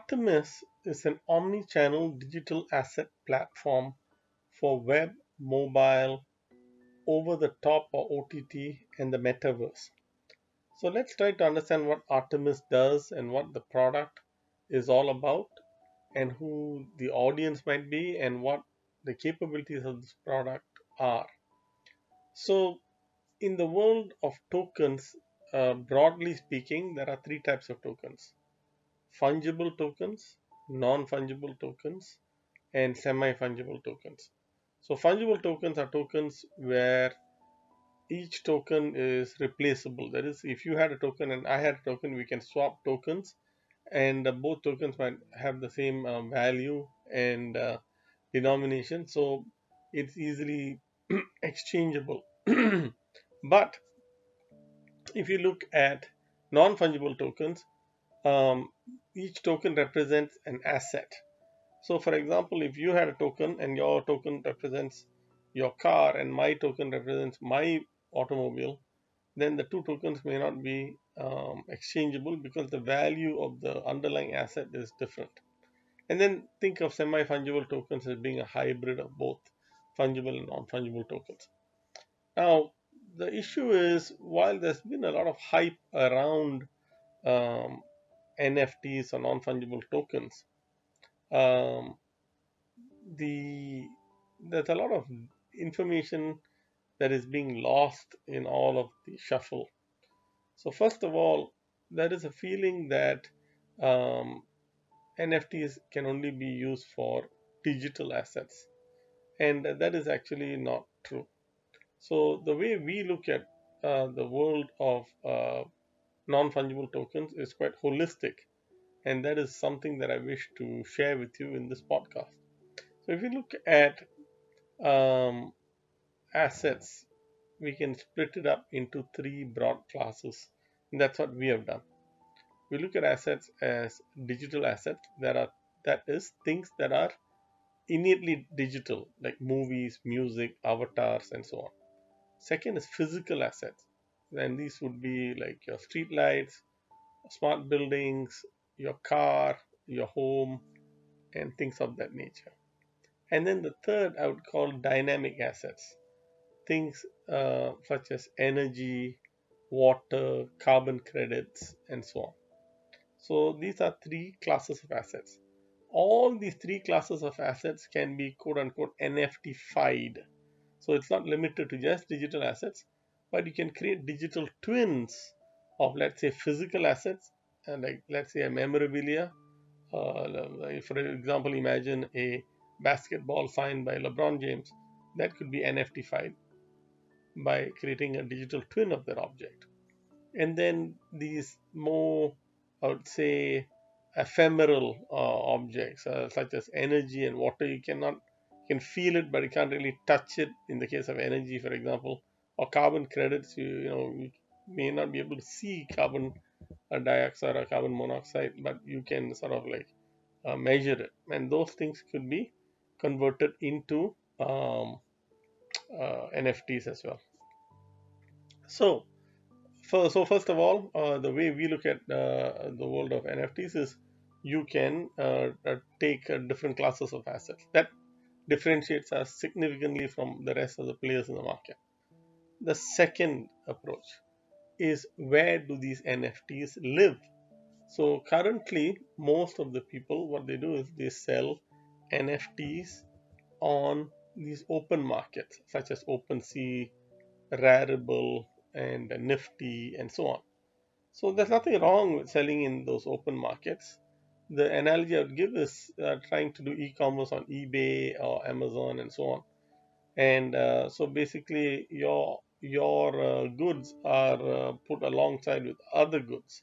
Artemis is an omni-channel digital asset platform for web, mobile, over-the-top or OTT, and the Metaverse. So let's try to understand what Artemis does and what the product is all about, and who the audience might be, and what the capabilities of this product are. So, in the world of tokens, broadly speaking, there are three types of tokens: fungible tokens, non fungible tokens, and semi fungible tokens. So, fungible tokens are tokens where each token is replaceable. That is, if you had a token and I had a token, we can swap tokens, and both tokens might have the same value and denomination, so it's easily exchangeable. But if you look at non fungible tokens, um, each token represents an asset. So, for example, if you had a token and your token represents your car and my token represents my automobile, then the two tokens may not be exchangeable because the value of the underlying asset is different. And then think of semi fungible tokens as being a hybrid of both fungible and non fungible tokens. Now, the issue is while there's been a lot of hype around um, NFTs or non fungible tokens, um, there's a lot of information that is being lost in all of the shuffle. So first of all, there is a feeling that um, NFTs can only be used for digital assets, and that is actually not true. So the way we look at the world of non-fungible tokens is quite holistic, and that is something that I wish to share with you in this podcast. So if you look at um, assets, we can split it up into three broad classes, and that's what we have done. We look at assets as digital assets that is things that are innately digital, like movies, music, avatars, and so on. Second is physical assets, and these would be like your street lights, smart buildings, your car, your home, and things of that nature. And then the third I would call dynamic assets, things such as energy, water, carbon credits, and so on. So these are three classes of assets. All these three classes of assets can be quote unquote NFT-fied. So it's not limited to just digital assets, but you can create digital twins of, let's say, physical assets, like let's say a memorabilia. For example, imagine a basketball signed by LeBron James. That could be NFT-fied by creating a digital twin of that object. And then these more, I would say, ephemeral objects such as energy and water, you can feel it but you can't really touch it. In the case of energy, for example, or carbon credits, you may not be able to see carbon dioxide or carbon monoxide, but you can sort of like measure it, and those things could be converted into NFTs as well. So first of all, the way we look at the world of NFTs is you can take different classes of assets. That differentiates us significantly from the rest of the players in the market. The second approach is, where do these NFTs live? So currently, most of the people, what they do is they sell NFTs on these open markets, such as OpenSea, Rarible, and Nifty, and so on. So there's nothing wrong with selling in those open markets. The analogy I would give is trying to do e-commerce on eBay or Amazon and so on. And so basically, your goods are put alongside with other goods.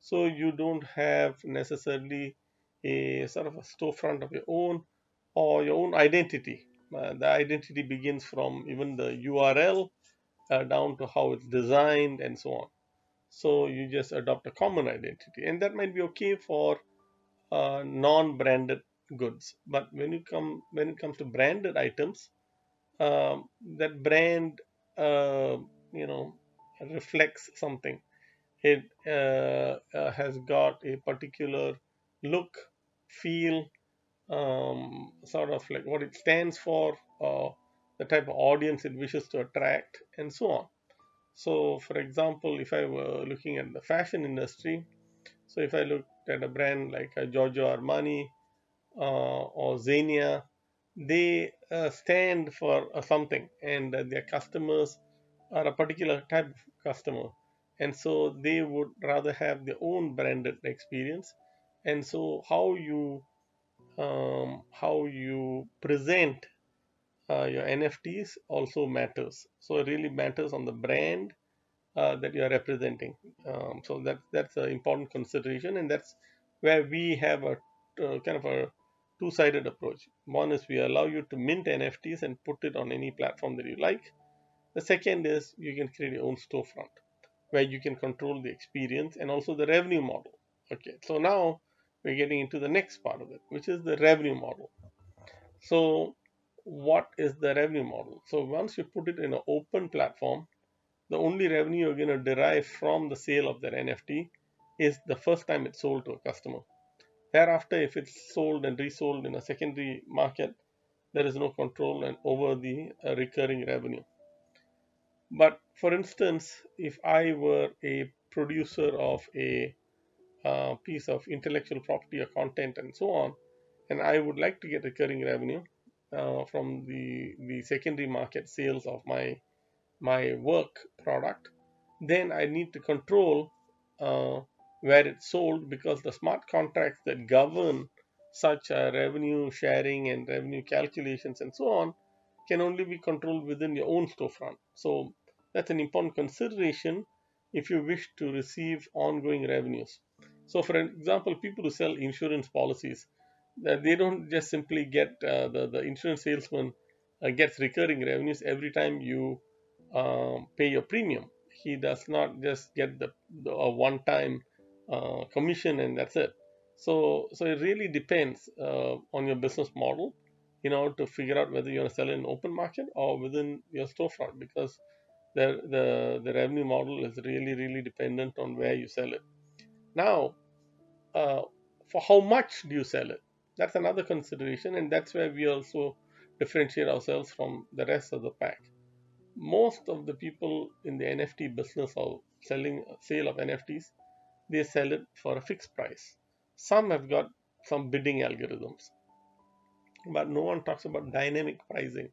So you don't have necessarily a sort of a storefront of your own or your own identity. The identity begins from even the URL down to how it's designed and so on. So you just adopt a common identity, and that might be okay for non-branded goods. But when it comes to branded items, that brand you know reflects something. It has got a particular look feel, sort of like what it stands for, the type of audience it wishes to attract, and so on. So, for example, if I were looking at the fashion industry, so if I looked at a brand like Giorgio Armani or Xenia, they stand for something, and their customers are a particular type of customer, and so they would rather have their own branded experience. And so how you present your NFTs also matters. So it really matters on the brand that you are representing. So that's an important consideration, and that's where we have a kind of a two-sided approach. One is we allow you to mint NFTs and put it on any platform that you like. The second is you can create your own storefront where you can control the experience and also the revenue model. Okay, so now we're getting into the next part of it, which is the revenue model. So what is the revenue model? So once you put it in an open platform, the only revenue you're going to derive from the sale of that NFT is the first time it's sold to a customer. Thereafter, if it's sold and resold in a secondary market, there is no control and over the recurring revenue. But for instance, if I were a producer of a piece of intellectual property or content and so on, and I would like to get recurring revenue from the secondary market sales of my work product, then I need to control uh, where it's sold, because the smart contracts that govern such revenue sharing and revenue calculations and so on can only be controlled within your own storefront. So that's an important consideration if you wish to receive ongoing revenues. So, for example, people who sell insurance policies, they don't just simply get the insurance salesman gets recurring revenues every time you pay your premium. He does not just get the a one-time commission and that's it. So it really depends on your business model in order to figure out whether you want to sell in an open market or within your storefront, because the revenue model is really dependent on where you sell it. Now, uh, for how much do you sell it? That's another consideration, and that's where we also differentiate ourselves from the rest of the pack. Most of the people in the NFT business or sale of NFTs, they sell it for a fixed price. Some have got some bidding algorithms, but no one talks about dynamic pricing.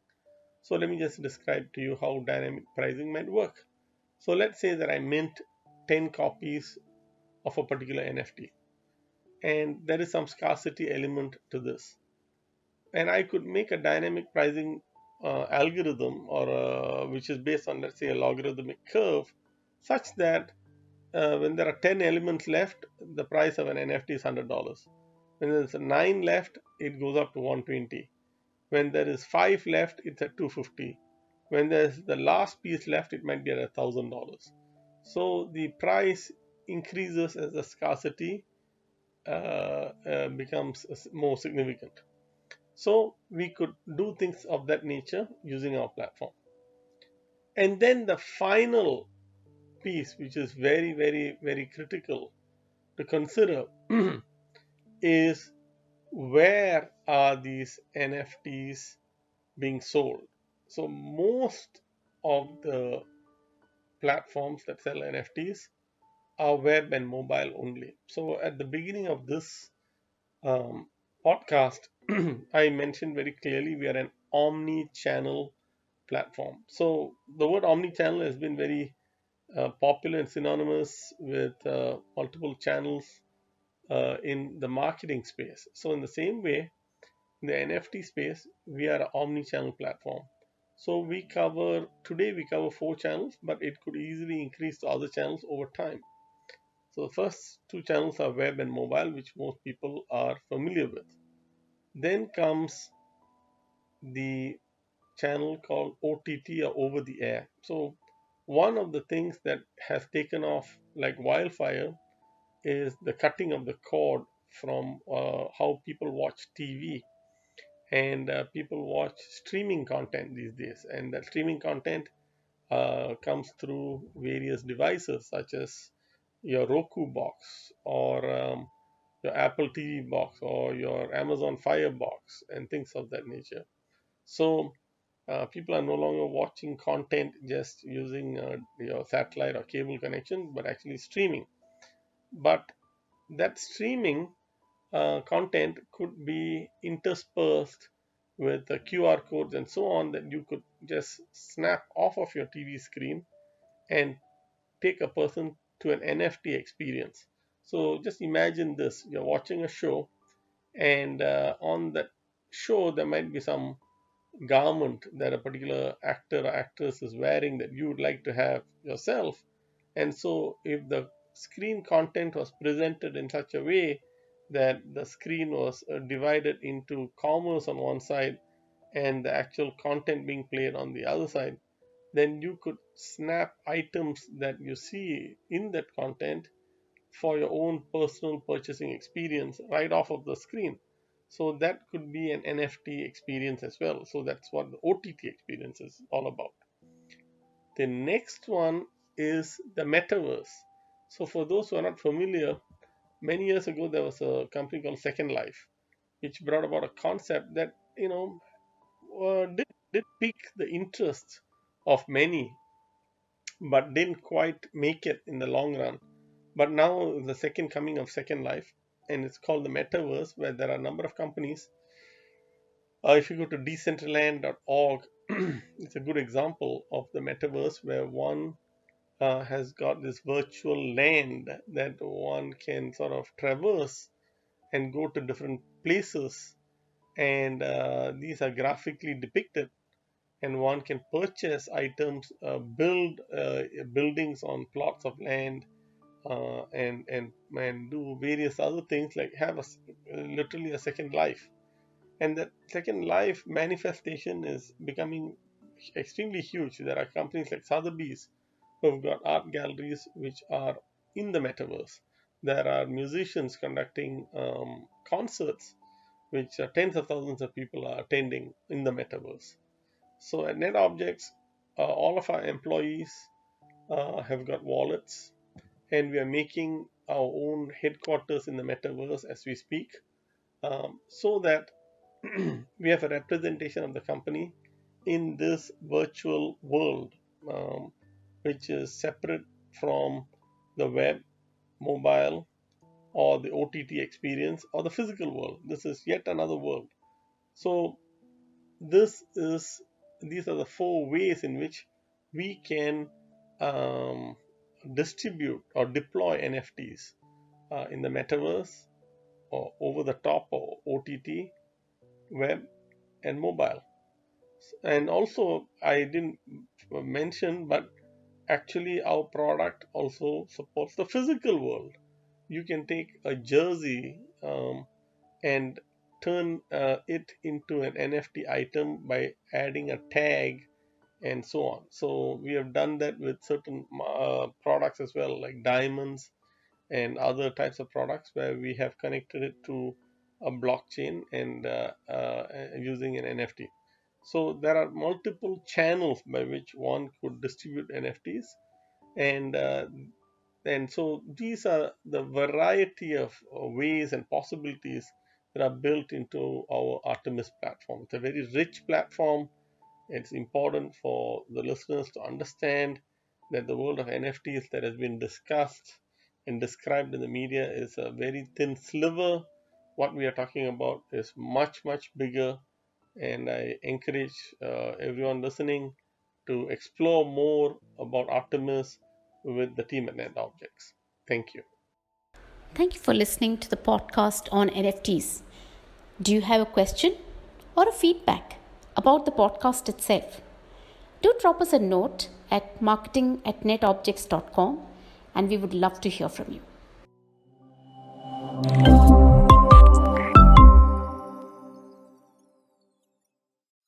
So let me just describe to you how dynamic pricing might work. So let's say that I mint 10 copies of a particular NFT, and there is some scarcity element to this. And I could make a dynamic pricing algorithm, or which is based on, let's say, a logarithmic curve, such that when there are 10 elements left, the price of an NFT is $100. When there's 9 left, it goes up to 120. When there is 5 left, it's at 250. When there's the last piece left, it might be at $1,000. So the price increases as the scarcity becomes more significant. So we could do things of that nature using our platform. And then the final piece, which is very critical to consider, is where are these NFTs being sold? So most of the platforms that sell NFTs are web and mobile only. So at the beginning of this um, podcast, I mentioned very clearly we are an omni-channel platform. So the word omni-channel has been very popular and synonymous with multiple channels in the marketing space. So in the same way, in the NFT space, we are an omni-channel platform. So today we cover 4 channels, but it could easily increase to other channels over time. So the first 2 channels are web and mobile, which most people are familiar with. Then comes the channel called OTT, or over the air. So one of the things that has taken off like wildfire is the cutting of the cord from how people watch TV, and people watch streaming content these days, and that streaming content comes through various devices such as your Roku box or your Apple TV box or your Amazon Fire box and things of that nature. So people are no longer watching content just using your satellite or cable connection, but actually streaming. But that streaming content could be interspersed with QR codes and so on that you could just snap off of your TV screen and take a person to an NFT experience. So just imagine this: you're watching a show, and on that show, there might be some garment that a particular actor or actress is wearing that you would like to have yourself. And so, if the screen content was presented in such a way that the screen was divided into commerce on one side and the actual content being played on the other side, then you could snap items that you see in that content for your own personal purchasing experience right off of the screen. So that could be an NFT experience as well. So that's what the OTT experience is all about. The next one is the Metaverse. So for those who are not familiar, many years ago there was a company called Second Life, which brought about a concept that did pique the interest of many, but didn't quite make it in the long run. But now the second coming of Second Life, and it's called the Metaverse, where there are a number of companies. If you go to decentraland.org, it's a good example of the Metaverse where one has got this virtual land that one can sort of traverse and go to different places, and these are graphically depicted, and one can purchase items, build buildings on plots of land, and do various other things like have literally a second life. And that second life manifestation is becoming extremely huge. There are companies like Sotheby's who have got art galleries which are in the metaverse. There are musicians conducting concerts which tens of thousands of people are attending in the metaverse. So at NetObjex, all of our employees have got wallets, and we are making our own headquarters in the metaverse as we speak, so that we have a representation of the company in this virtual world, which is separate from the web, mobile, or the OTT experience or the physical world. This is yet another world. So this is these are the four ways in which we can um, distribute or deploy NFTs in the metaverse or over the top or OTT, web, and mobile. And also, I didn't mention, but actually, our product also supports the physical world. You can take a jersey and turn it into an NFT item by adding a tag and so on. So we have done that with certain products as well, like diamonds and other types of products, where we have connected it to a blockchain and using an NFT. So there are multiple channels by which one could distribute NFTs, and so these are the variety of ways and possibilities that are built into our Artemis platform. It's a very rich platform. It's important for the listeners to understand that the world of NFTs that has been discussed and described in the media is a very thin sliver. What we are talking about is much, much bigger, and I encourage everyone listening to explore more about Artemis with the team at NetObjex. Thank you. Thank you for listening to the podcast on NFTs. Do you have a question or a feedback about the podcast itself? Do drop us a note at marketing@netobjects.com, and we would love to hear from you.